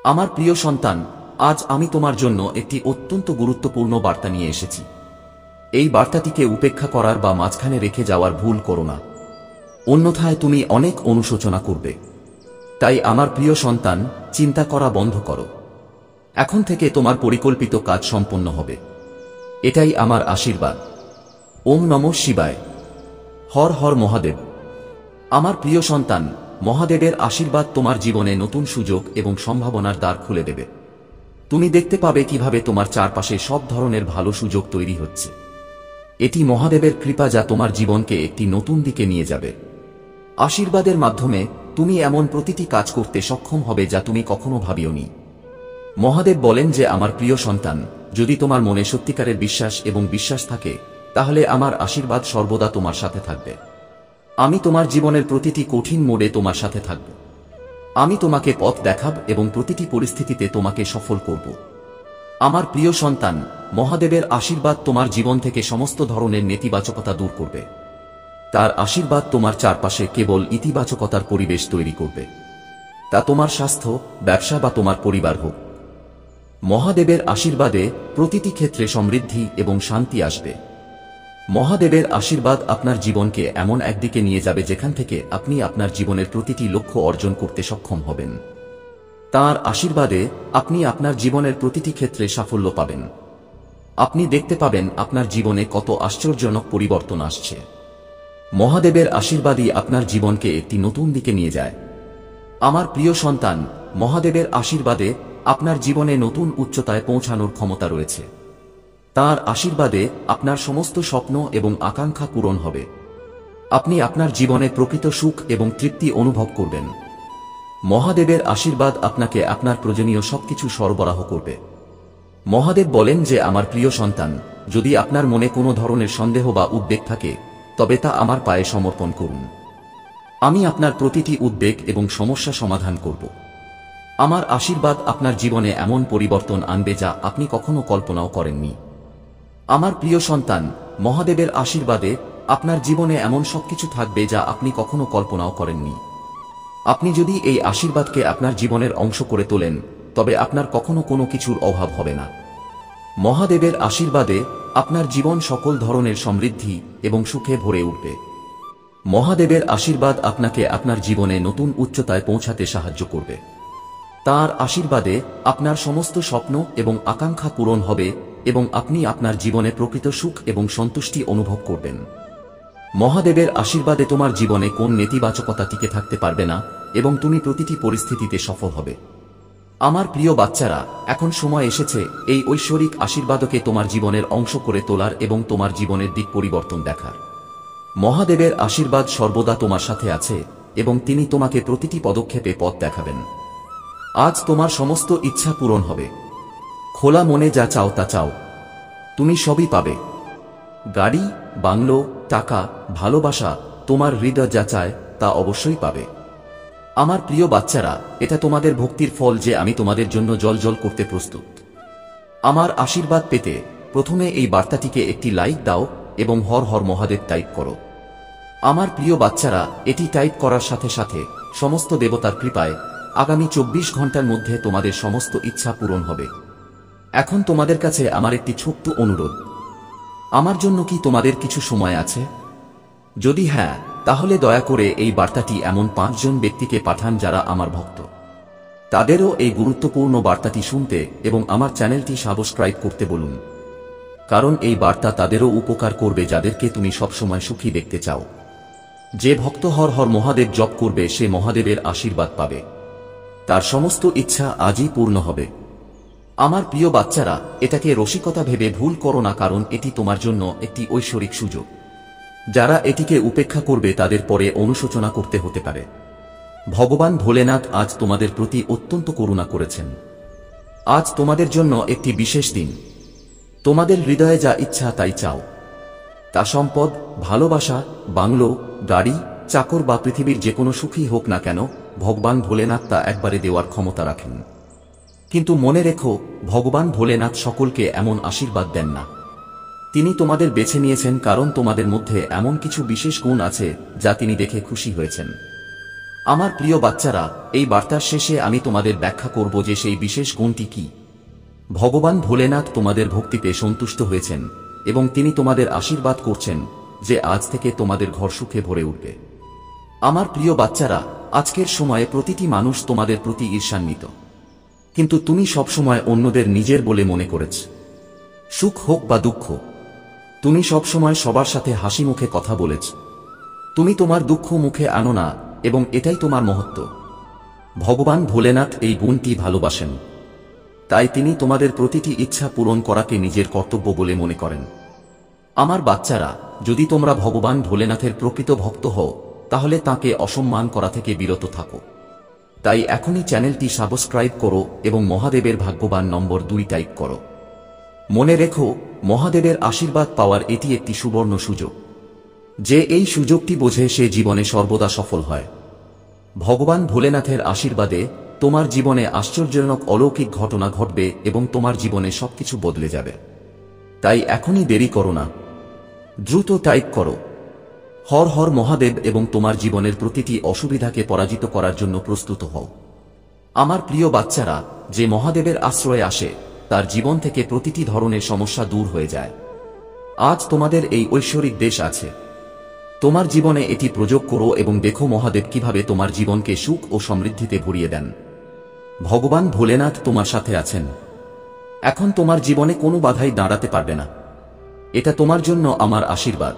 আমার প্রিয় সন্তান, আজ আমি তোমার জন্য একটি অত্যন্ত গুরুত্বপূর্ণ বার্তা নিয়ে এসেছি। এই বার্তাটিকে উপেক্ষা করার বা মাঝখানে রেখে যাওয়ার ভুল করো না, অন্যথায় তুমি অনেক অনুশোচনা করবে। তাই আমার প্রিয় সন্তান, চিন্তা করা বন্ধ করো। এখন থেকে তোমার পরিকল্পিত কাজ সম্পন্ন হবে, এটাই আমার আশীর্বাদ। ওম নমঃ শিবায়। হর হর মহাদেব। আমার প্রিয় সন্তান, মহাদেবের আশীর্বাদ তোমার জীবনে নতুন সুযোগ এবং সম্ভাবনার দ্বার খুলে দেবে। তুমি দেখতে পাবে কিভাবে তোমার চারপাশে সব ধরনের ভালো সুযোগ তৈরি হচ্ছে। এটি মহাদেবের কৃপা, যা তোমার জীবনকে একটি নতুন দিকে নিয়ে যাবে। আশীর্বাদের মাধ্যমে তুমি এমন প্রতিটি কাজ করতে সক্ষম হবে যা তুমি কখনো ভাবিওনি। মহাদেব বলেন যে, আমার প্রিয় সন্তান, যদি তোমার মনে সত্যিকারের বিশ্বাস থাকে, তাহলে আমার আশীর্বাদ সর্বদা তোমার সাথে থাকবে। আমি তোমার জীবনের প্রতিটি কঠিন মোড়ে তোমার সাথে থাকব। আমি তোমাকে পথ দেখাব এবং প্রতিটি পরিস্থিতিতে তোমাকে সফল করব। আমার প্রিয় সন্তান, মহাদেবের আশীর্বাদ তোমার জীবন থেকে সমস্ত ধরনের নেতিবাচকতা দূর করবে। তার আশীর্বাদ তোমার চারপাশে কেবল ইতিবাচকতার পরিবেশ তৈরি করবে, তা তোমার স্বাস্থ্য, ব্যবসা বা তোমার পরিবার হোক। মহাদেবের আশীর্বাদে প্রতিটি ক্ষেত্রে সমৃদ্ধি এবং শান্তি আসবে। মহাদেবের আশীর্বাদ আপনার জীবনকে এমন একদিকে নিয়ে যাবে যেখান থেকে আপনি আপনার জীবনের প্রতিটি লক্ষ্য অর্জন করতে সক্ষম হবেন। তাঁর আশীর্বাদে আপনি আপনার জীবনের প্রতিটি ক্ষেত্রে সাফল্য পাবেন। আপনি দেখতে পাবেন আপনার জীবনে কত আশ্চর্যজনক পরিবর্তন আসছে। মহাদেবের আশীর্বাদই আপনার জীবনকে একটি নতুন দিকে নিয়ে যায়। আমার প্রিয় সন্তান, মহাদেবের আশীর্বাদে আপনার জীবনে নতুন উচ্চতায় পৌঁছানোর ক্ষমতা রয়েছে। তাঁর আশীর্বাদে আপনার সমস্ত স্বপ্ন এবং আকাঙ্ক্ষা পূরণ হবে। আপনি আপনার জীবনে প্রকৃত সুখ এবং তৃপ্তি অনুভব করবেন। মহাদেবের আশীর্বাদ আপনাকে আপনার প্রয়োজনীয় সবকিছু সরবরাহ করবে। মহাদেব বলেন যে, আমার প্রিয় সন্তান, যদি আপনার মনে কোনো ধরনের সন্দেহ বা উদ্বেগ থাকে, তবে তা আমার পায়ে সমর্পণ করুন। আমি আপনার প্রতিটি উদ্বেগ এবং সমস্যা সমাধান করব। আমার আশীর্বাদ আপনার জীবনে এমন পরিবর্তন আনবে যা আপনি কখনো কল্পনাও করেননি। আমার প্রিয় সন্তান, মহাদেবের আশীর্বাদে আপনার জীবনে এমন সবকিছু থাকবে যা আপনি কখনো কল্পনাও করেননি। আপনি যদি এই আশীর্বাদকে আপনার জীবনের অংশ করে তোলেন, তবে আপনার কখনো কোনো কিছুর অভাব হবে না। মহাদেবের আশীর্বাদে আপনার জীবন সকল ধরনের সমৃদ্ধি এবং সুখে ভরে উঠবে। মহাদেবের আশীর্বাদ আপনাকে আপনার জীবনে নতুন উচ্চতায় পৌঁছাতে সাহায্য করবে। তাঁর আশীর্বাদে আপনার সমস্ত স্বপ্ন এবং আকাঙ্ক্ষা পূরণ হবে এবং আপনি আপনার জীবনে প্রকৃত সুখ এবং সন্তুষ্টি অনুভব করবেন। মহাদেবের আশীর্বাদে তোমার জীবনে কোন নেতিবাচকতা টিকে থাকতে পারবে না এবং তুমি প্রতিটি পরিস্থিতিতে সফল হবে। আমার প্রিয় বাচ্চারা, এখন সময় এসেছে এই ঐশ্বরিক আশীর্বাদকে তোমার জীবনের অংশ করে তোলার এবং তোমার জীবনের দিক পরিবর্তন দেখার। মহাদেবের আশীর্বাদ সর্বদা তোমার সাথে আছে এবং তিনি তোমাকে প্রতিটি পদক্ষেপে পথ দেখাবেন। আজ তোমার সমস্ত ইচ্ছা পূরণ হবে। খোলা মনে যা চাও তা চাও, তুমি সবই পাবে। গাড়ি, বাংলো, টাকা, ভালোবাসা, তোমার হৃদয় যা চায় তা অবশ্যই পাবে। আমার প্রিয় বাচ্চারা, এটা তোমাদের ভক্তির ফল যে আমি তোমাদের জন্য জল করতে প্রস্তুত। আমার আশীর্বাদ পেতে প্রথমে এই বার্তাটিকে একটি লাইক দাও এবং হর হর মহাদেব টাইপ করো। আমার প্রিয় বাচ্চারা, এটি টাইপ করার সাথে সাথে সমস্ত দেবতার কৃপায় আগামী 24 ঘন্টার মধ্যে তোমাদের সমস্ত ইচ্ছা পূরণ হবে। এখন তোমাদের কাছে আমার একটি ছোট্ট অনুরোধ। আমার জন্য কি তোমাদের কিছু সময় আছে? যদি হ্যাঁ, তাহলে দয়া করে এই বার্তাটি এমন 5 জন ব্যক্তিকে পাঠান যারা আমার ভক্ত। তাদেরও এই গুরুত্বপূর্ণ বার্তাটি শুনতে এবং আমার চ্যানেলটি সাবস্ক্রাইব করতে বলুন, কারণ এই বার্তা তাদেরও উপকার করবে যাদেরকে তুমি সবসময় সুখী দেখতে চাও। যে ভক্ত হর হর মহাদেব জপ করবে সে মহাদেবের আশীর্বাদ পাবে। তার সমস্ত ইচ্ছা আজই পূর্ণ হবে। আমার প্রিয় বাচ্চারা, এটাকে রসিকতা ভেবে ভুল করো না, কারণ এটি তোমার জন্য একটি ঐশ্বরিক সুযোগ। যারা এটিকে উপেক্ষা করবে তাদের পরে অনুশোচনা করতে হতে পারে। ভগবান ভোলেনাথ আজ তোমাদের প্রতি অত্যন্ত করুণা করেছেন। আজ তোমাদের জন্য একটি বিশেষ দিন। তোমাদের হৃদয়ে যা ইচ্ছা তাই চাও, তা সম্পদ, ভালোবাসা, বাংলো, গাড়ি, চাকর বা পৃথিবীর যে কোনো সুখই হোক না কেন, ভগবান ভোলেনাথ তা একবারে দেওয়ার ক্ষমতা রাখেন। কিন্তু মনে রেখো, ভগবান ভোলেনাথ সকলকে এমন আশীর্বাদ দেন না। তিনি তোমাদের বেছে নিয়েছেন কারণ তোমাদের মধ্যে এমন কিছু বিশেষ গুণ আছে যা তিনি দেখে খুশি হয়েছেন। আমার প্রিয় বাচ্চারা, এই বার্তার শেষে আমি তোমাদের ব্যাখ্যা করব যে সেই বিশেষ গুণটি কি। ভগবান ভোলেনাথ তোমাদের ভক্তিতে সন্তুষ্ট হয়েছেন এবং তিনি তোমাদের আশীর্বাদ করছেন যে আজ থেকে তোমাদের ঘর সুখে ভরে উঠবে। আমার প্রিয় বাচ্চারা, আজকের সময়ে প্রতিটি মানুষ তোমাদের প্রতি ঈর্ষান্বিত, কিন্তু তুমি সবসময় অন্যদের নিজের বলে মনে করেছ। সুখ হোক বা দুঃখ, তুমি সবসময় সবার সাথে হাসি মুখে কথা বলেছ। তুমি তোমার দুঃখ মুখে আনো না এবং এটাই তোমার মহত্ব। ভগবান ভোলেনাথ এই গুণটি ভালোবাসেন, তাই তিনি তোমাদের প্রতিটি ইচ্ছা পূরণ করাকে নিজের কর্তব্য বলে মনে করেন। আমার বাচ্চারা, যদি তোমরা ভগবান ভোলেনাথের প্রকৃত ভক্ত হও তাহলে তাকে অসম্মান করা থেকে বিরত থাকো। তাই এখনই চ্যানেলটি সাবস্ক্রাইব করো এবং মহাদেবের ভাগ্যবান নম্বর 2 টাইপ করো। মনে রেখো, মহাদেবের আশীর্বাদ পাওয়ার এটি একটি সুবর্ণ সুযোগ। যে এই সুযোগটি বোঝে সে জীবনে সর্বদা সফল হয়। ভগবান ভোলেনাথের আশীর্বাদে তোমার জীবনে আশ্চর্যজনক অলৌকিক ঘটনা ঘটবে এবং তোমার জীবনে সবকিছু বদলে যাবে। তাই এখনই দেরি করো না, দ্রুত টাইপ করো হর হর মহাদেব এবং তোমার জীবনের প্রতিটি অসুবিধাকে পরাজিত করার জন্য প্রস্তুত হও। আমার প্রিয় বাচ্চারা, যে মহাদেবের আশ্রয়ে আসে তার জীবন থেকে প্রতিটি ধরনের সমস্যা দূর হয়ে যায়। আজ তোমাদের এই ঐশ্বরিক দেশ আছে, তোমার জীবনে এটি প্রয়োগ করো এবং দেখো মহাদেব কিভাবে তোমার জীবনকে সুখ ও সমৃদ্ধিতে ভরিয়ে দেন। ভগবান ভোলেনাথ তোমার সাথে আছেন। এখন তোমার জীবনে কোনো বাধাই দাঁড়াতে পারবে না। এটা তোমার জন্য আমার আশীর্বাদ।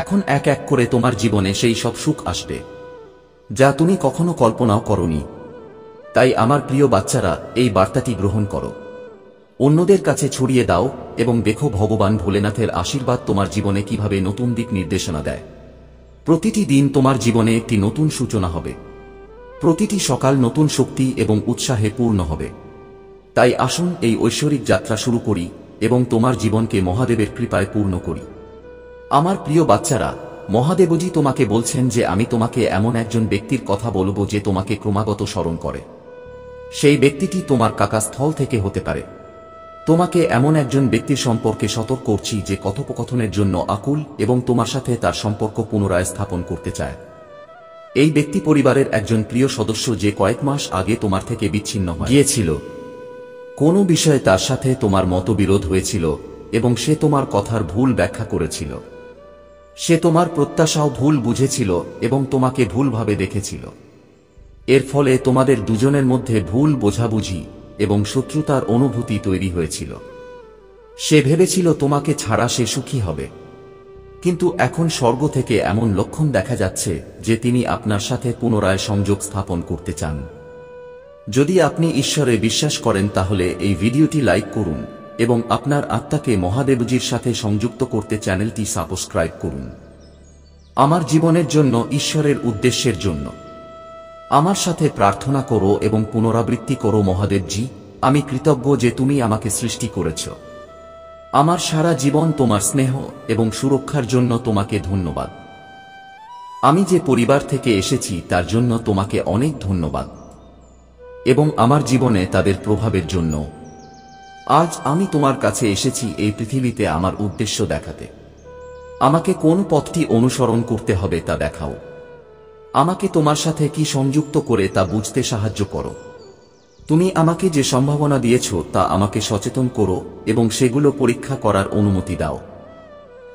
এখন এক এক করে তোমার জীবনে সেই সব সুখ আসবে যা তুমি কখনো কল্পনাও করনি। তাই আমার প্রিয় বাচ্চারা, এই বার্তাটি গ্রহণ করো, অন্যদের কাছে ছড়িয়ে দাও এবং দেখো ভগবান ভোলেনাথের আশীর্বাদ তোমার জীবনে কিভাবে নতুন দিক নির্দেশনা দেয়। প্রতিটি দিন তোমার জীবনে একটি নতুন সূচনা হবে, প্রতিটি সকাল নতুন শক্তি এবং উৎসাহে পূর্ণ হবে। তাই আসুন এই ঐশ্বরিক যাত্রা শুরু করি এবং তোমার জীবনকে মহাদেবের কৃপায় পূর্ণ করি। আমার প্রিয় বাচ্চারা, মহাদেবজি তোমাকে বলছেন যে আমি তোমাকে এমন একজন ব্যক্তির কথা বলবো যে তোমাকে ক্রমাগত স্মরণ করে। সেই ব্যক্তিটি তোমার কাকাস্থল থেকে হতে পারে। তোমাকে এমন একজন ব্যক্তির সম্পর্কে সতর্ক করছি যে কথোপকথনের জন্য আকুল এবং তোমার সাথে তার সম্পর্ক পুনরায় স্থাপন করতে চায়। এই ব্যক্তি পরিবারের একজন প্রিয় সদস্য যে কয়েক মাস আগে তোমার থেকে বিচ্ছিন্ন হয়ে গিয়েছিল। কোনো বিষয়ে তার সাথে তোমার মতবিরোধ হয়েছিল এবং সে তোমার কথার ভুল ব্যাখ্যা করেছিল। সে তোমার প্রত্যাশাও ভুল বুঝেছিল এবং তোমাকে ভুলভাবে দেখেছিল। এর ফলে তোমাদের দুজনের মধ্যে ভুল বোঝাবুঝি এবং শত্রুতার অনুভূতি তৈরি হয়েছিল। সে ভেবেছিল তোমাকে ছাড়া সে সুখী হবে, কিন্তু এখন স্বর্গ থেকে এমন লক্ষণ দেখা যাচ্ছে যে তিনি আপনার সাথে পুনরায় সংযোগ স্থাপন করতে চান। যদি আপনি ঈশ্বরে বিশ্বাস করেন তাহলে এই ভিডিওটি লাইক করুন এবং আপনার আত্মাকে মহাদেবজির সাথে সংযুক্ত করতে চ্যানেলটি সাবস্ক্রাইব করুন। আমার জীবনের জন্য, ঈশ্বরের উদ্দেশ্যের জন্য আমার সাথে প্রার্থনা করো এবং পুনরাবৃত্তি করো, মহাদেবজি, আমি কৃতজ্ঞ যে তুমি আমাকে সৃষ্টি করেছ। আমার সারা জীবন তোমার স্নেহ এবং সুরক্ষার জন্য তোমাকে ধন্যবাদ। আমি যে পরিবার থেকে এসেছি তার জন্য তোমাকে অনেক ধন্যবাদ এবং আমার জীবনে তাদের প্রভাবের জন্য। আজ আমি তোমার কাছে এসেছি এই পৃথিবীতে আমার উদ্দেশ্য দেখাতে। আমাকে কোন পথটি অনুসরণ করতে হবে তা দেখাও। আমাকে তোমার সাথে কি সংযুক্ত করে তা বুঝতে সাহায্য করো। তুমি আমাকে যে সম্ভাবনা দিয়েছ তা আমাকে সচেতন করো এবং সেগুলো পরীক্ষা করার অনুমতি দাও।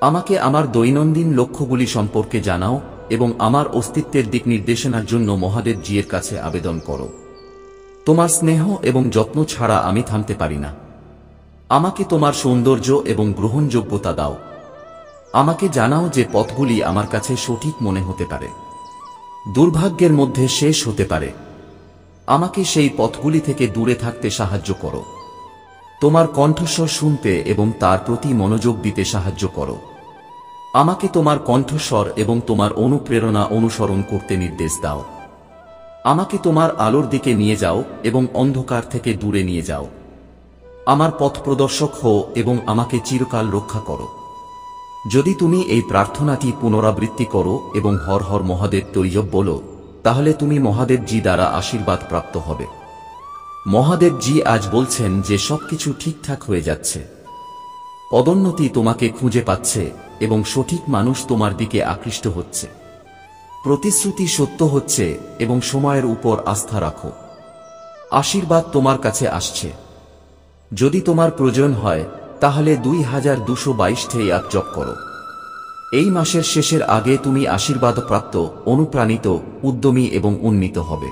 আমাকে আমার দৈনন্দিন লক্ষ্যগুলি সম্পর্কে জানাও এবং আমার অস্তিত্বের দিক নির্দেশনার জন্য মহাদেবজির কাছে আবেদন করো। তোমার স্নেহ এবং যত্ন ছাড়া আমি থামতে পারি না। আমাকে তোমার সৌন্দর্য এবং গ্রহণযোগ্যতা দাও। আমাকে জানাও যে পথগুলি আমার কাছে সঠিক মনে হতে পারে, দুর্ভাগ্যের মধ্যে শেষ হতে পারে। আমাকে সেই পথগুলি থেকে দূরে থাকতে সাহায্য করো। তোমার কণ্ঠস্বর শুনতে এবং তার প্রতি মনোযোগ দিতে সাহায্য করো। আমাকে তোমার কণ্ঠস্বর এবং তোমার অনুপ্রেরণা অনুসরণ করতে নির্দেশ দাও। আমাকে তোমার আলোর দিকে নিয়ে যাও এবং অন্ধকার থেকে দূরে নিয়ে যাও। আমার পথ প্রদর্শক হও এবং আমাকে চিরকাল রক্ষা করো। যদি তুমি এই প্রার্থনাটি পুনরাবৃত্তি করো এবং হর হর মহাদেব তৈজব বলো, তাহলে তুমি মহাদেবজি দ্বারা আশীর্বাদ প্রাপ্ত হবে। মহাদেবজি আজ বলছেন যে সবকিছু ঠিকঠাক হয়ে যাচ্ছে। পদোন্নতি তোমাকে খুঁজে পাচ্ছে এবং সঠিক মানুষ তোমার দিকে আকৃষ্ট হচ্ছে। প্রতিশ্রুতি সত্য হচ্ছে এবং সময়ের উপর আস্থা রাখো। আশীর্বাদ তোমার কাছে আসছে। যদি তোমার প্রয়োজন হয় তাহলে 2222 এক জপ করো। এই মাসের শেষের আগে তুমি আশীর্বাদপ্রাপ্ত, অনুপ্রাণিত, উদ্যমী এবং উন্নীত হবে।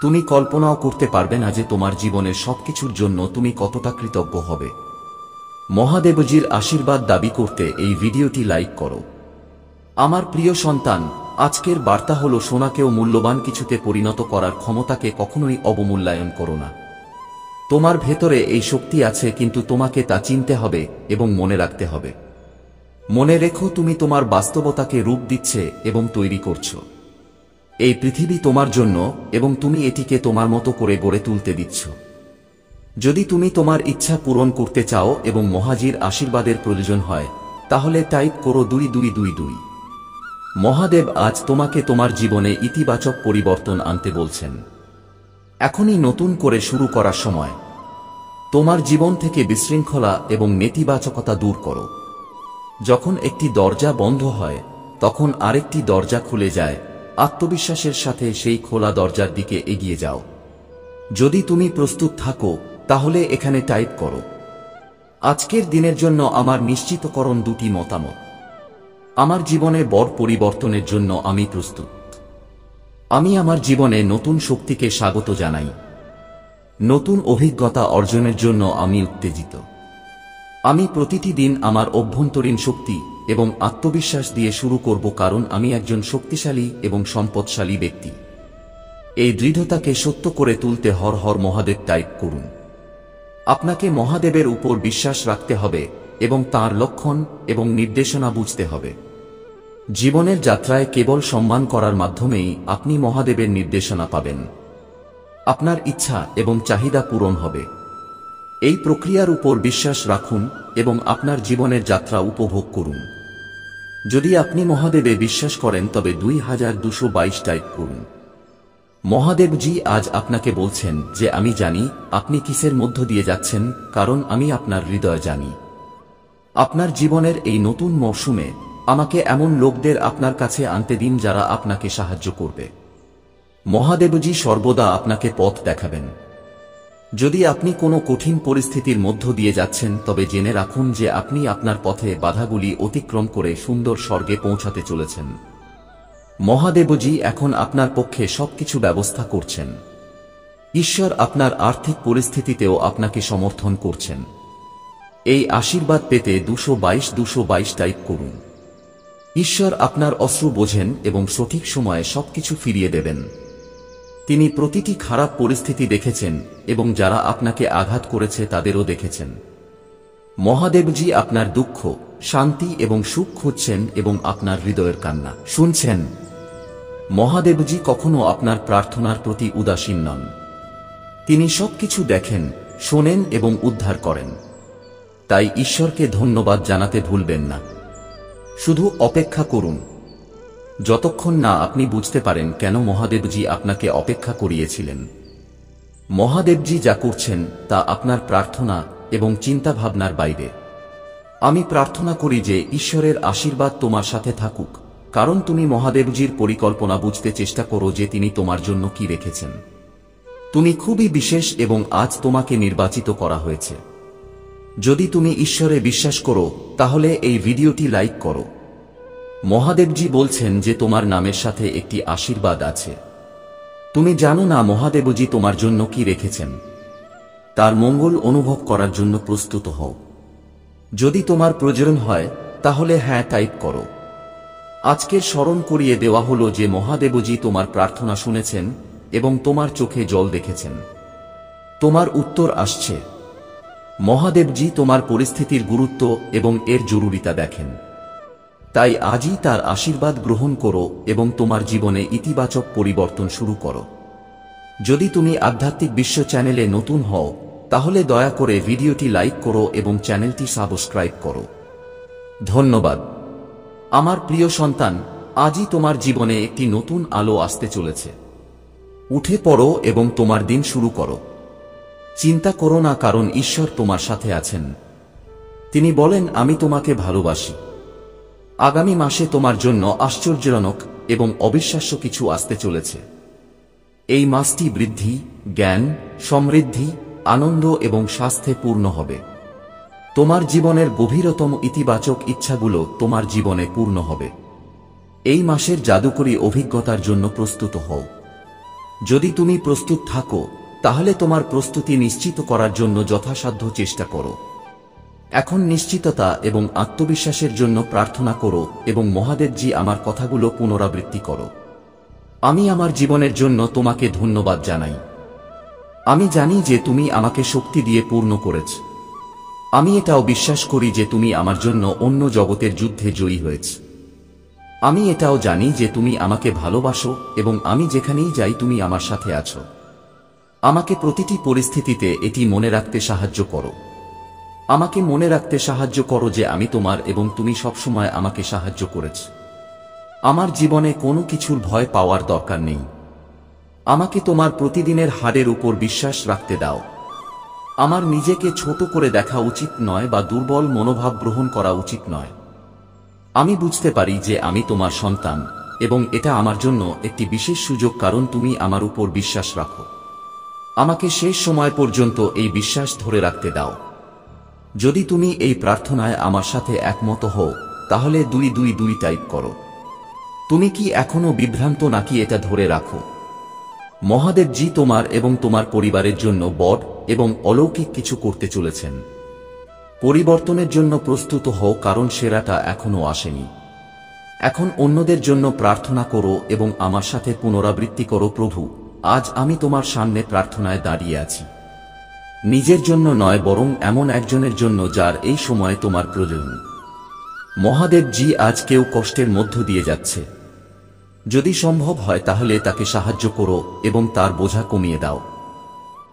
তুমি কল্পনাও করতে পারবে না যে তোমার জীবনের সবকিছুর জন্য তুমি কতটা কৃতজ্ঞ হবে। মহাদেবজির আশীর্বাদ দাবি করতে এই ভিডিওটি লাইক করো। আমার প্রিয় সন্তান, আজকের বার্তা হলো সোনাকেও মূল্যবান কিছুতে পরিণত করার ক্ষমতাকে কখনোই অবমূল্যায়ন করো না। তোমার ভেতরে এই শক্তি আছে, কিন্তু তোমাকে তা চিনতে হবে এবং মনে রাখতে হবে। মনে রেখো, তুমি তোমার বাস্তবতাকে রূপ দিচ্ছে এবং তৈরি করছো। এই পৃথিবী তোমার জন্য এবং তুমি এটিকে তোমার মতো করে গড়ে তুলতে দিচ্ছ। যদি তুমি তোমার ইচ্ছা পূরণ করতে চাও এবং মহাজির আশীর্বাদের প্রয়োজন হয় তাহলে টাইপ করো 2222। মহাদেব আজ তোমাকে তোমার জীবনে ইতিবাচক পরিবর্তন আনতে বলছেন। এখনই নতুন করে শুরু করার সময়। তোমার জীবন থেকে বিশৃঙ্খলা এবং নেতিবাচকতা দূর করো। যখন একটি দরজা বন্ধ হয় তখন আরেকটি দরজা খুলে যায়। আত্মবিশ্বাসের সাথে সেই খোলা দরজার দিকে এগিয়ে যাও। যদি তুমি প্রস্তুত থাকো তাহলে এখানে টাইপ করো, আজকের দিনের জন্য আমার নিশ্চিতকরণ 2টি মতামত। আমার জীবনে বড় পরিবর্তনের জন্য আমি প্রস্তুত। আমি আমার জীবনে নতুন শক্তিকে স্বাগত জানাই। নতুন অভিজ্ঞতা অর্জনের জন্য আমি উত্তেজিত। আমি প্রতিটি দিন আমার অভ্যন্তরীণ শক্তি এবং আত্মবিশ্বাস দিয়ে শুরু করব, কারণ আমি একজন শক্তিশালী এবং সম্পদশালী ব্যক্তি। এই দৃঢ়তাকে সত্য করে তুলতে হর হর মহাদেব টাইপ করুন। আপনাকে মহাদেবের উপর বিশ্বাস রাখতে হবে এবং তাঁর লক্ষণ এবং নির্দেশনা বুঝতে হবে। জীবনের যাত্রায় কেবল সম্মান করার মাধ্যমেই আপনি মহাদেবের নির্দেশনা পাবেন। আপনার ইচ্ছা এবং চাহিদা পূরণ হবে। এই প্রক্রিয়ার উপর বিশ্বাস রাখুন এবং আপনার জীবনের যাত্রা উপভোগ করুন। যদি আপনি মহাদেবে বিশ্বাস করেন তবে 2222 টাইপ করুন। মহাদেবজি আজ আপনাকে বলছেন যে আমি জানি আপনি কিসের মধ্য দিয়ে যাচ্ছেন, কারণ আমি আপনার হৃদয় জানি। আপনার জীবনের এই নতুন মরশুমে আমাকে এমন লোকদের আপনার কাছে আনতে দিন যারা আপনাকে সাহায্য করবে। মহাদেবজি সর্বদা আপনাকে পথ দেখাবেন। যদি আপনি কোনো কঠিন পরিস্থিতির মধ্য দিয়ে যাচ্ছেন তবে জেনে রাখুন যে আপনি আপনার পথে বাধাগুলি অতিক্রম করে সুন্দর স্বর্গে পৌঁছাতে চলেছেন। মহাদেবজি এখন আপনার পক্ষে সবকিছু ব্যবস্থা করছেন। ঈশ্বর আপনার আর্থিক পরিস্থিতিতেও আপনাকে সমর্থন করছেন। এই আশীর্বাদ পেতে 222 টাইপ করুন। ঈশ্বর আপনার অশ্রু বোঝেন এবং সঠিক সময়ে সবকিছু ফিরিয়ে দেবেন। তিনি প্রতিটি খারাপ পরিস্থিতি দেখেছেন এবং যারা আপনাকে আঘাত করেছে তাদেরও দেখেছেন। মহাদেবজি আপনার দুঃখ, শান্তি এবং সুখ খুঁজছেন এবং আপনার হৃদয়ের কান্না শুনছেন। মহাদেবজি কখনো আপনার প্রার্থনার প্রতি উদাসীন নন। তিনি সবকিছু দেখেন, শোনেন এবং উদ্ধার করেন। তাই ঈশ্বরকে ধন্যবাদ জানাতে ভুলবেন না। শুধু অপেক্ষা করুন যতক্ষণ না আপনি বুঝতে পারেন কেন মহাদেবজি আপনাকে অপেক্ষা করিয়েছিলেন। মহাদেবজি যা করছেন তা আপনার প্রার্থনা এবং চিন্তাভাবনার বাইরে। আমি প্রার্থনা করি যে ঈশ্বরের আশীর্বাদ তোমার সাথে থাকুক, কারণ তুমি মহাদেবজির পরিকল্পনা বুঝতে চেষ্টা করো যে তিনি তোমার জন্য কি রেখেছেন। তুমি খুবই বিশেষ এবং আজ তোমাকে নির্বাচিত করা হয়েছে। যদি তুমি ঈশ্বরে বিশ্বাস করো তাহলে এই ভিডিওটি লাইক করো। মহাদেবজি বলছেন যে তোমার নামের সাথে একটি আশীর্বাদ আছে। তুমি জানো না মহাদেবজি তোমার জন্য কি রেখেছেন। তার মঙ্গল অনুভব করার জন্য প্রস্তুত হও। যদি তোমার প্রয়োজন হয় তাহলে হ্যাঁ টাইপ করো। আজকের স্মরণ করিয়ে দেওয়া হলো যে মহাদেবজি তোমার প্রার্থনা শুনেছেন এবং তোমার চোখে জল দেখেছেন। তোমার উত্তর আসছে। মহাদেবজি তোমার পরিস্থিতির গুরুত্ব এবং এর জরুরিতা দেখেন। তাই আজই তার আশীর্বাদ গ্রহণ করো এবং তোমার জীবনে ইতিবাচক পরিবর্তন শুরু করো। যদি তুমি আধ্যাত্মিক বিশ্ব চ্যানেলে নতুন হও তাহলে দয়া করে ভিডিওটি লাইক করো এবং চ্যানেলটি সাবস্ক্রাইব করো। ধন্যবাদ। আমার প্রিয় সন্তান, আজই তোমার জীবনে একটি নতুন আলো আসতে চলেছে। উঠে পড়ো এবং তোমার দিন শুরু করো। চিন্তা করো না, কারণ ঈশ্বর তোমার সাথে আছেন। তিনি বলেন, আমি তোমাকে ভালোবাসি। আগামী মাসে তোমার জন্য আশ্চর্যজনক এবং অবিশ্বাস্য কিছু আসতে চলেছে। এই মাসটি বৃদ্ধি, জ্ঞান, সমৃদ্ধি, আনন্দ এবং স্বাস্থ্যে পূর্ণ হবে। তোমার জীবনের গভীরতম ইতিবাচক ইচ্ছাগুলো তোমার জীবনে পূর্ণ হবে। এই মাসের জাদুকরী অভিজ্ঞতার জন্য প্রস্তুত হও। যদি তুমি প্রস্তুত থাকো, তাহলে তোমার প্রস্তুতি নিশ্চিত করার জন্য যথাসাধ্য চেষ্টা করো। এখন নিশ্চিততা এবং আত্মবিশ্বাসের জন্য প্রার্থনা করো এবং মহাদেবজি আমার কথাগুলো পুনরাবৃত্তি করো। আমি আমার জীবনের জন্য তোমাকে ধন্যবাদ জানাই। আমি জানি যে তুমি আমাকে শক্তি দিয়ে পূর্ণ করেছ। আমি এটাও বিশ্বাস করি যে তুমি আমার জন্য অন্য জগতের যুদ্ধে জয়ী হয়েছ। আমি এটাও জানি যে তুমি আমাকে ভালোবাসো এবং আমি যেখানেই যাই তুমি আমার সাথে আছো। আমাকে প্রতিটি পরিস্থিতিতে এটি মনে রাখতে সাহায্য করো। আমাকে মনে রাখতে সাহায্য করো যে আমি তোমার এবং তুমি সবসময় আমাকে সাহায্য করেছ। আমার জীবনে কোনো কিছুর ভয় পাওয়ার দরকার নেই। আমাকে তোমার প্রতিদিনের হারের উপর বিশ্বাস রাখতে দাও। আমার নিজেকে ছোট করে দেখা উচিত নয় বা দুর্বল মনোভাব গ্রহণ করা উচিত নয়। আমি বুঝতে পারি যে আমি তোমার সন্তান এবং এটা আমার জন্য একটি বিশেষ সুযোগ, কারণ তুমি আমার উপর বিশ্বাস রাখো। আমাকে শেষ সময় পর্যন্ত এই বিশ্বাস ধরে রাখতে দাও। যদি তুমি এই প্রার্থনায় আমার সাথে একমত হও, তাহলে 222 টাইপ করো। তুমি কি এখনো বিভ্রান্ত নাকি এটা ধরে রাখো? মহাদেবজি তোমার এবং তোমার পরিবারের জন্য বড় এবং অলৌকিক কিছু করতে চলেছেন। পরিবর্তনের জন্য প্রস্তুত হও, কারণ সেরাটা এখনো আসেনি। এখন অন্যদের জন্য প্রার্থনা করো এবং আমার সাথে পুনরাবৃত্তি করো, প্রভু, আজ আমি তোমার সামনে প্রার্থনায় দাঁড়িয়ে আছি। নিজের জন্য নয়, বরং এমন একজনের জন্য যার এই সময়ে তোমার প্রয়োজন। মহাদেবজি, আজ কেউ কষ্টের মধ্য দিয়ে যাচ্ছে। যদি সম্ভব হয় তাহলে তাকে সাহায্য করো এবং তার বোঝা কমিয়ে দাও।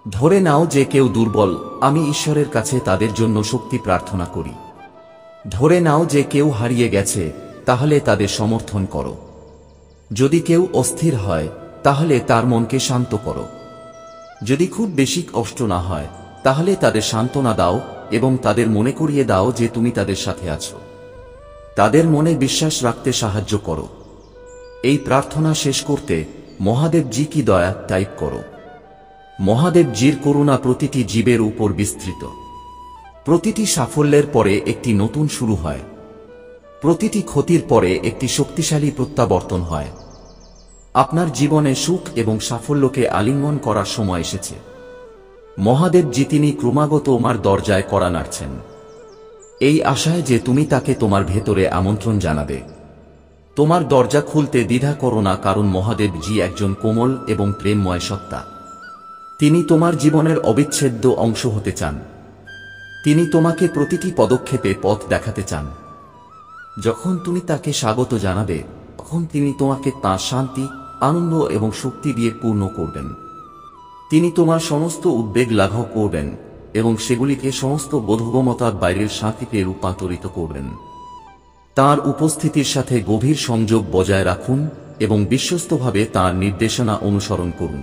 ধরে নাও যে কেউ দুর্বল, আমি ঈশ্বরের কাছে তাদের জন্য শক্তি প্রার্থনা করি। ধরে নাও যে কেউ হারিয়ে গেছে, তাহলে তাদের সমর্থন করো। যদি কেউ অস্থির হয়, তাহলে তার মনকে শান্ত করো। যদি খুব বেশি কষ্ট না হয়, তাহলে তাদের সান্ত্বনা দাও এবং তাদের মনে করিয়ে দাও যে তুমি তাদের সাথে আছো। তাদের মনে বিশ্বাস রাখতে সাহায্য করো। এই প্রার্থনা শেষ করতে মহাদেবজি কি দয়া টাইপ করো। মহাদেবজির করুণা প্রতিটি জীবের উপর বিস্তৃত। প্রতিটি সাফল্যের পরে একটি নতুন শুরু হয়। প্রতিটি ক্ষতির পরে একটি শক্তিশালী প্রত্যাবর্তন হয়। আপনার জীবনে সুখ এবং সাফল্যকে আলিঙ্গন করার সময় এসেছে। মহাদেবজি তিনি ক্রমাগত আমার দরজায় কড়া নাড়ছেন, এই আশায় যে তুমি তাকে তোমার ভেতরে আমন্ত্রণ জানাবে। তোমার দরজা খুলতে দ্বিধা করো না, কারণ মহাদেবজি একজন কোমল এবং প্রেমময় সত্তা। তিনি তোমার জীবনের অবিচ্ছেদ্য অংশ হতে চান। তিনি তোমাকে প্রতিটি পদক্ষেপে পথ দেখাতে চান। যখন তুমি তাকে স্বাগত জানাবে, তখন তিনি তোমাকে তাঁর শান্তি, আনন্দ এবং শক্তি দিয়ে পূর্ণ করবেন। তিনি তোমার সমস্ত উদ্বেগ লাঘব করবেন এবং সেগুলিকে সমস্ত বোধগম্যতার বাইরের শান্তিতে রূপান্তরিত করবেন। তাঁর উপস্থিতির সাথে গভীর সংযোগ বজায় রাখুন এবং বিশ্বস্তভাবে তাঁর নির্দেশনা অনুসরণ করুন।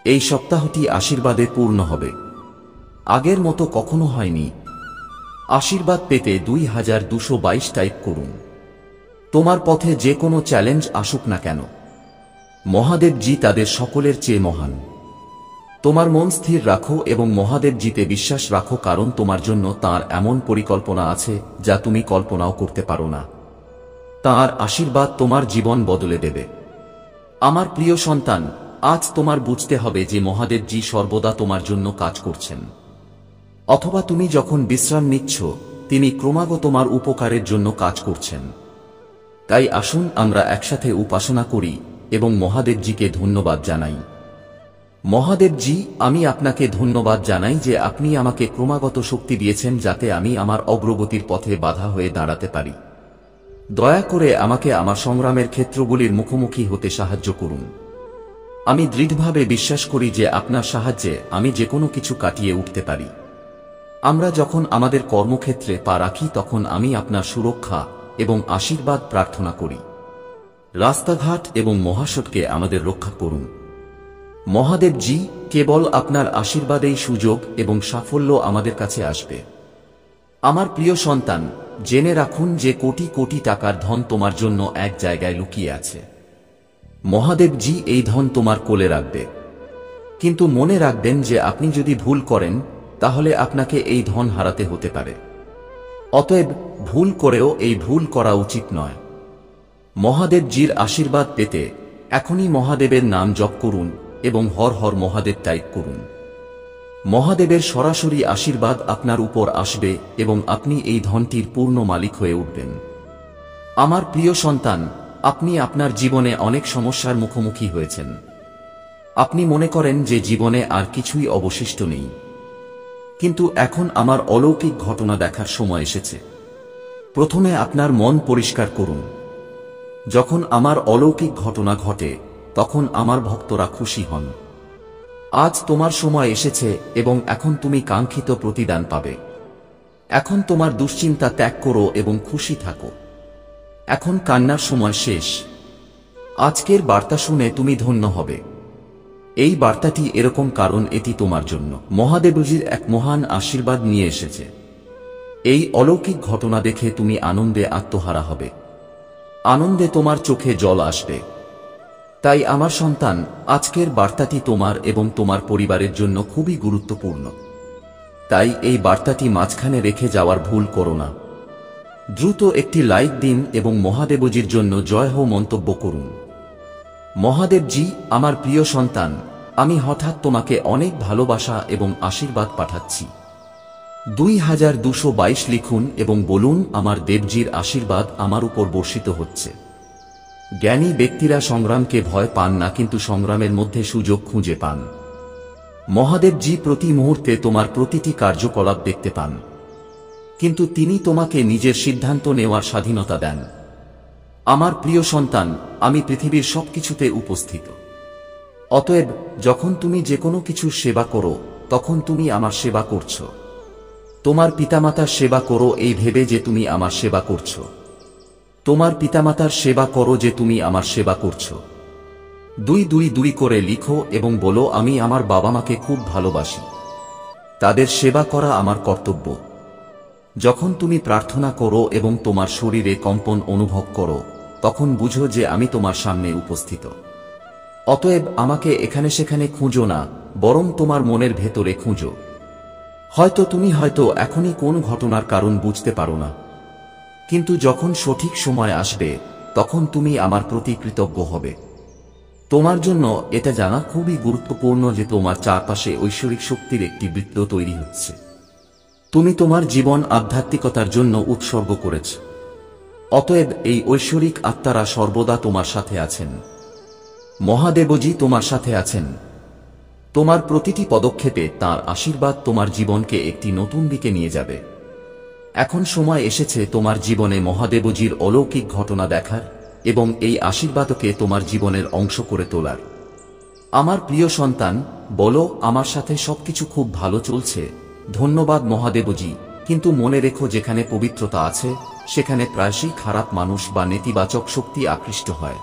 এই সপ্তাহটি আশীর্বাদে পূর্ণ হবে। আগের মতো কখনো হয়নি। আশীর্বাদ পেতে 2222 টাইপ করুন। তোমার পথে যে কোনো চ্যালেঞ্জ আসুক না কেন, মহাদেবজি তাদের সকলের চেয়ে মহান। তোমার মন স্থির রাখো এবং মহাদেবজিতে বিশ্বাস রাখো, কারণ তোমার জন্য তাঁর এমন পরিকল্পনা আছে যা তুমি কল্পনাও করতে পারো না। তাঁর আশীর্বাদ তোমার জীবন বদলে দেবে। আমার প্রিয় সন্তান, আজ তোমার বুঝতে হবে যে মহাদেবজি সর্বদা তোমার জন্য কাজ করছেন। অথবা তুমি যখন বিশ্রাম নিচ্ছ, তিনি ক্রমাগত তোমার উপকারের জন্য কাজ করছেন। তাই আসুন আমরা একসাথে উপাসনা করি এবং মহাদেবজিকে ধন্যবাদ জানাই। মহাদেবজি, আমি আপনাকে ধন্যবাদ জানাই যে আপনি আমাকে ক্রমাগত শক্তি দিয়েছেন যাতে আমি আমার অগ্রগতির পথে বাধা হয়ে দাঁড়াতে পারি। দয়া করে আমাকে আমার সংগ্রামের ক্ষেত্রগুলির মুখোমুখি হতে সাহায্য করুন। আমি দৃঢ়ভাবে বিশ্বাস করি যে আপনার সাহায্যে আমি যে কোনো কিছু কাটিয়ে উঠতে পারি। আমরা যখন আমাদের কর্মক্ষেত্রে পা রাখি, তখন আমি আপনার সুরক্ষা এবং আশীর্বাদ প্রার্থনা করি। রাস্তাঘাট এবং মহাসড়কে আমাদের রক্ষা করুন। মহাদেবজি, কেবল আপনার আশীর্বাদেই সুযোগ এবং সাফল্য আমাদের কাছে আসবে। আমার প্রিয় সন্তান, জেনে রাখুন যে কোটি কোটি টাকার ধন তোমার জন্য এক জায়গায় লুকিয়ে আছে। মহাদেবজি এই ধন তোমার কোলে রাখবে, কিন্তু মনে রাখবেন যে আপনি যদি ভুল করেন তাহলে আপনাকে এই ধন হারাতে হতে পারে। অতএব ভুল করেও এই ভুল করা উচিত নয়। মহাদেবজির আশীর্বাদ পেতে এখনই মহাদেবের নাম জপ করুন এবং হর হর মহাদেব টাইপ করুন। মহাদেবের সরাসরি আশীর্বাদ আপনার উপর আসবে এবং আপনি এই ধনটির পূর্ণ মালিক হয়ে উঠবেন। আমার প্রিয় সন্তান, আপনি আপনার জীবনে অনেক সমস্যার মুখোমুখি হয়েছেন। আপনি মনে করেন যে জীবনে আর কিছুই অবশিষ্ট নেই, কিন্তু এখন আমার অলৌকিক ঘটনা দেখার সময় এসেছে। প্রথমে আপনার মন পরিষ্কার করুন। যখন আমার অলৌকিক ঘটনা ঘটে তখন আমার ভক্তরা খুশি হন। আজ তোমার সময় এসেছে এবং এখন তুমি কাঙ্ক্ষিত প্রতিদান পাবে। এখন তোমার দুশ্চিন্তা ত্যাগ করো এবং খুশি থাকো। এখন কান্নার সময় শেষ। আজকের বার্তা শুনে তুমি ধন্য হবে। এই বার্তাটি এরকম কারণ এটি তোমার জন্য মহাদেবজির এক মহান আশীর্বাদ নিয়ে এসেছে। এই অলৌকিক ঘটনা দেখে তুমি আনন্দে আত্মহারা হবে। আনন্দে তোমার চোখে জল আসবে। তাই আমার সন্তান, আজকের বার্তাটি তোমার এবং তোমার পরিবারের জন্য খুবই গুরুত্বপূর্ণ। তাই এই বার্তাটি মাঝখানে রেখে যাওয়ার ভুল করো না। দ্রুত একটি লাইক দিন এবং মহাদেবজির জন্য জয় হো মন্তব্য করুন। মহাদেবজি, আমার প্রিয় সন্তান, আমি হঠাৎ তোমাকে অনেক ভালোবাসা এবং আশীর্বাদ পাঠাচ্ছি। 2222 লিখুন এবং বলুন, আমার দেবজির আশীর্বাদ আমার উপর বর্ষিত হচ্ছে। জ্ঞানী ব্যক্তিরা সংগ্রামকে ভয় পান না, কিন্তু সংগ্রামের মধ্যে সুযোগ খুঁজে পান। মহাদেবজি প্রতি মুহূর্তে তোমার প্রতিটি কার্যকলাপ দেখতে পান, কিন্তু তিনি তোমাকে নিজের সিদ্ধান্ত নেওয়ার স্বাধীনতা দেন। আমার প্রিয় সন্তান, আমি পৃথিবীর সবকিছুতে উপস্থিত। অতএব যখন তুমি যে কোনো কিছুর সেবা করো তখন তুমি আমার সেবা করছো। তোমার পিতামাতার সেবা করো এই ভেবে যে তুমি আমার সেবা করছো। তোমার পিতামাতার সেবা করো যে তুমি আমার সেবা করছো। 222 করে লিখো এবং বলো, আমি আমার বাবা মাকে খুব ভালোবাসি। তাদের সেবা করা আমার কর্তব্য। যখন তুমি প্রার্থনা করো এবং তোমার শরীরে কম্পন অনুভব করো তখন বুঝো যে আমি তোমার সামনে উপস্থিত। অতএব আমাকে এখানে সেখানে খুঁজো না, বরং তোমার মনের ভেতরে খুঁজো। তুমি হয়তো এখনই কোন ঘটনার কারণ বুঝতে পারো না, কিন্তু যখন সঠিক সময় আসবে তখন তুমি আমার প্রতি কৃতজ্ঞ হবে। তোমার জন্য এটা জানা খুবই গুরুত্বপূর্ণ যে তোমার চারপাশে ঐশ্বরিক শক্তির একটি বৃত্ত তৈরি হচ্ছে। তুমি তোমার জীবন আধ্যাত্মিকতার জন্য উৎসর্গ করেছ। অতএব এই ঐশ্বরিক আত্মারা সর্বদা তোমার সাথে আছেন। মহাদেবজি তোমার সাথে আছেন। তোমার প্রতিটি পদক্ষেপে তাঁর আশীর্বাদ তোমার জীবনকে একটি নতুন দিকে নিয়ে যাবে। এখন সময় এসেছে তোমার জীবনে মহাদেবজির অলৌকিক ঘটনা দেখার এবং এই আশীর্বাদকে তোমার জীবনের অংশ করে তোলার। আমার প্রিয় সন্তান, বলো, আমার সাথে সবকিছু খুব ভালো চলছে, ধন্যবাদ মহাদেবজি। কিন্তু মনে রেখো, যেখানে পবিত্রতা আছে সেখানে প্রায়শই খারাপ মানুষ বা নেতিবাচক শক্তি আকৃষ্ট হয়।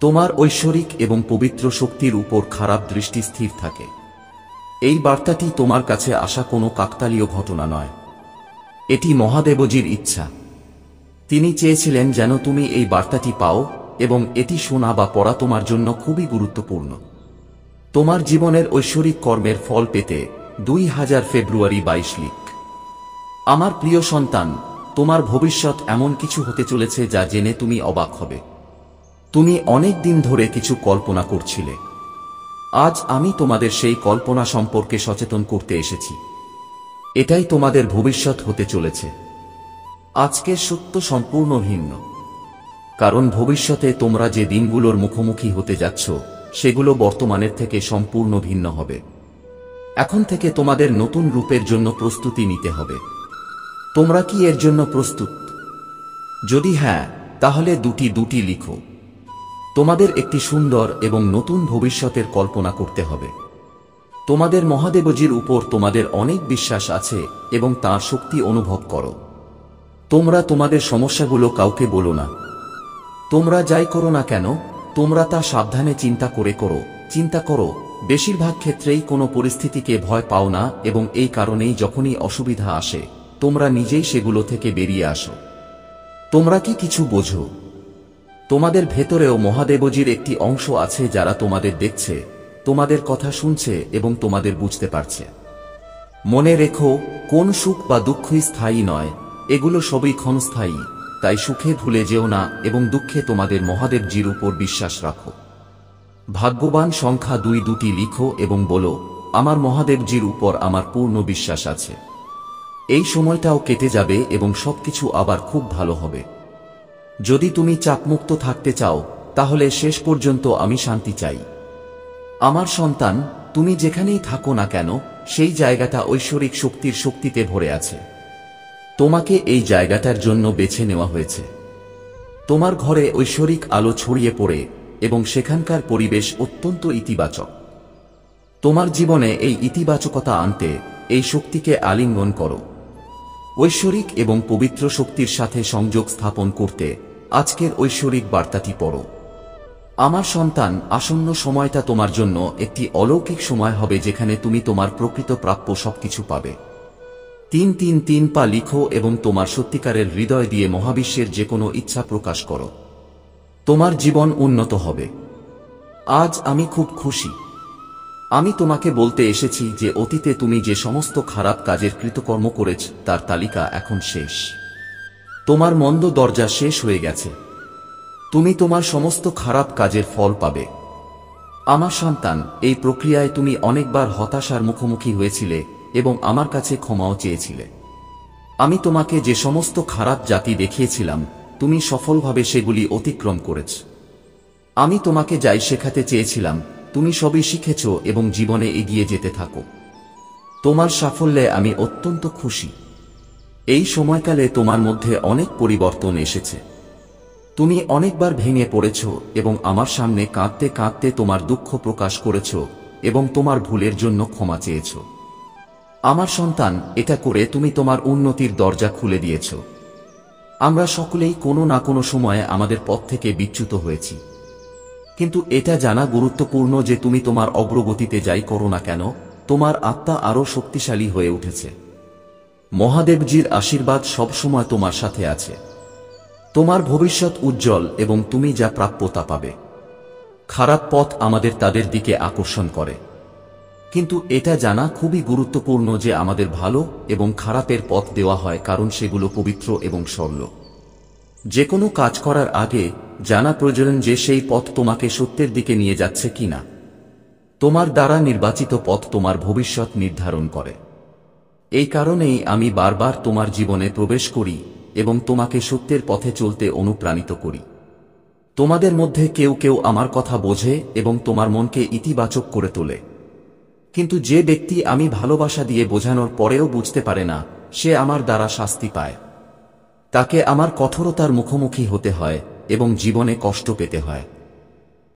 তোমার ঐশ্বরিক এবং পবিত্র শক্তির উপর খারাপ দৃষ্টি স্থির থাকে। এই বার্তাটি তোমার কাছে আসা কোনো কাকতালীয় ঘটনা নয়। এটি মহাদেবজির ইচ্ছা। তিনি চেয়েছিলেন যেন তুমি এই বার্তাটি পাও এবং এটি শোনা বা পড়া তোমার জন্য খুবই গুরুত্বপূর্ণ। তোমার জীবনের ঐশ্বরিক কর্মের ফল পেতে 2000 ফেব্রুয়ারি 22 লিখ। আমার প্রিয় সন্তান, তোমার ভবিষ্যৎ এমন কিছু হতে চলেছে যা জেনে তুমি অবাক হবে। তুমি অনেক দিন ধরে কিছু কল্পনা করছিলে। আজ আমি তোমাদের সেই কল্পনা সম্পর্কে সচেতন করতে এসেছি। এটাই তোমাদের ভবিষ্যৎ হতে চলেছে। আজকের সত্য সম্পূর্ণ ভিন্ন, কারণ ভবিষ্যতে তোমরা যে দিনগুলোর মুখোমুখি হতে যাচ্ছ সেগুলো বর্তমানের থেকে সম্পূর্ণ ভিন্ন হবে। এখন থেকে তোমাদের নতুন রূপের জন্য প্রস্তুতি নিতে হবে। তোমরা কি এর জন্য প্রস্তুত? যদি হ্যাঁ, তাহলে দুটি লিখো। তোমাদের একটি সুন্দর এবং নতুন ভবিষ্যতের কল্পনা করতে হবে। তোমাদের মহাদেবজির উপর তোমাদের অনেক বিশ্বাস আছে এবং তাঁর শক্তি অনুভব করো। তোমরা তোমাদের সমস্যাগুলো কাউকে বলো না। তোমরা যাই করো না কেন, তোমরা তা সাবধানে চিন্তা করো। বেশিরভাগ ক্ষেত্রেই কোনো পরিস্থিতিকে ভয় পাও না এবং এই কারণেই যখনই অসুবিধা আসে তোমরা নিজেই সেগুলো থেকে বেরিয়ে আসো। তোমরা কি কিছু বোঝো? তোমাদের ভেতরেও মহাদেবজির একটি অংশ আছে যারা তোমাদের দেখছে, তোমাদের কথা শুনছে এবং তোমাদের বুঝতে পারছে। মনে রেখো, কোন সুখ বা দুঃখই স্থায়ী নয়, এগুলো সবই ক্ষণস্থায়ী। তাই সুখে ভুলে যেও না এবং দুঃখে তোমাদের মহাদেবজির উপর বিশ্বাস রাখো। ভাগ্যবান সংখ্যা 2 লিখো এবং বলো, আমার মহাদেবজির উপর আমার পূর্ণ বিশ্বাস আছে। এই সময়টাও কেটে যাবে এবং সবকিছু আবার খুব ভালো হবে। যদি তুমি চাপমুক্ত থাকতে চাও, তাহলে শেষ পর্যন্ত আমি শান্তি চাই। আমার সন্তান, তুমি যেখানেই থাকো না কেন, সেই জায়গাটা ঐশ্বরিক শক্তির শক্তিতে ভরে আছে। তোমাকে এই জায়গাটার জন্য বেছে নেওয়া হয়েছে। তোমার ঘরে ঐশ্বরিক আলো ছড়িয়ে পড়ে এবং সেখানকার পরিবেশ অত্যন্ত ইতিবাচক। তোমার জীবনে এই ইতিবাচকতা আনতে এই শক্তিকে আলিঙ্গন করো। ঐশ্বরিক এবং পবিত্র শক্তির সাথে সংযোগ স্থাপন করতে আজকের ঐশ্বরিক বার্তাটি পড়ো। আমার সন্তান, আসন্ন সময়টা তোমার জন্য একটি অলৌকিক সময় হবে যেখানে তুমি তোমার প্রকৃত প্রাপ্য সবকিছু পাবে। 3 পা লিখো এবং তোমার সত্যিকারের হৃদয় দিয়ে মহাবিশ্বের যে কোনো ইচ্ছা প্রকাশ করো। তোমার জীবন উন্নত হবে। আজ আমি খুব খুশি। আমি তোমাকে বলতে এসেছি যে অতীতে তুমি যে সমস্ত খারাপ কাজের কৃতকর্ম করেছ তার তালিকা এখন শেষ। তোমার মন্দ দরজা শেষ হয়ে গেছে। তুমি তোমার সমস্ত খারাপ কাজের ফল পাবে। আমার সন্তান, এই প্রক্রিয়ায় তুমি অনেকবার হতাশার মুখোমুখি হয়েছিলে এবং আমার কাছে ক্ষমাও চেয়েছিলে। আমি তোমাকে যে সমস্ত খারাপ জাতি দেখিয়েছিলাম, তুমি সফলভাবে সেগুলি অতিক্রম করেছ। আমি তোমাকে যাই শেখাতে চেয়েছিলাম, তুমি সবই শিখেছ এবং জীবনে এগিয়ে যেতে থাকো। তোমার সাফল্যে আমি অত্যন্ত খুশি। এই সময়কালে তোমার মধ্যে অনেক পরিবর্তন এসেছে। তুমি অনেকবার ভেঙে পড়েছ এবং আমার সামনে কাঁদতে কাঁদতে তোমার দুঃখ প্রকাশ করেছ এবং তোমার ভুলের জন্য ক্ষমা চেয়েছ। আমার সন্তান, এটা করে তুমি তোমার উন্নতির দরজা খুলে দিয়েছ। আমরা সকলেই কোনো না কোনো সময়ে আমাদের পথ থেকে বিচ্যুত হয়েছি, কিন্তু এটা জানা গুরুত্বপূর্ণ যে তুমি তোমার অগ্রগতিতে যাই করো না কেন, তোমার আত্মা আরও শক্তিশালী হয়ে উঠেছে। মহাদেবজির আশীর্বাদ সবসময় তোমার সাথে আছে। তোমার ভবিষ্যৎ উজ্জ্বল এবং তুমি যা প্রাপ্য তা পাবে। খারাপ পথ আমাদের তাদের দিকে আকর্ষণ করে, কিন্তু এটা জানা খুবই গুরুত্বপূর্ণ যে আমাদের ভালো এবং খারাপের পথ দেওয়া হয় কারণ সেগুলো পবিত্র এবং সরল। যে কোনো কাজ করার আগে জানা প্রয়োজন যে সেই পথ তোমাকে সত্যের দিকে নিয়ে যাচ্ছে কিনা। তোমার দ্বারা নির্বাচিত পথ তোমার ভবিষ্যৎ নির্ধারণ করে। এই কারণেই আমি বারবার তোমার জীবনে প্রবেশ করি এবং তোমাকে সত্যের পথে চলতে অনুপ্রাণিত করি। তোমাদের মধ্যে কেউ কেউ আমার কথা বোঝে এবং তোমার মনকে ইতিবাচক করে তোলে, কিন্তু যে ব্যক্তি আমি ভালোবাসা দিয়ে বোঝানোর পরেও বুঝতে পারে না, সে আমার দ্বারা শাস্তি পায়। তাকে আমার কঠোরতার মুখোমুখি হতে হয় এবং জীবনে কষ্ট পেতে হয়।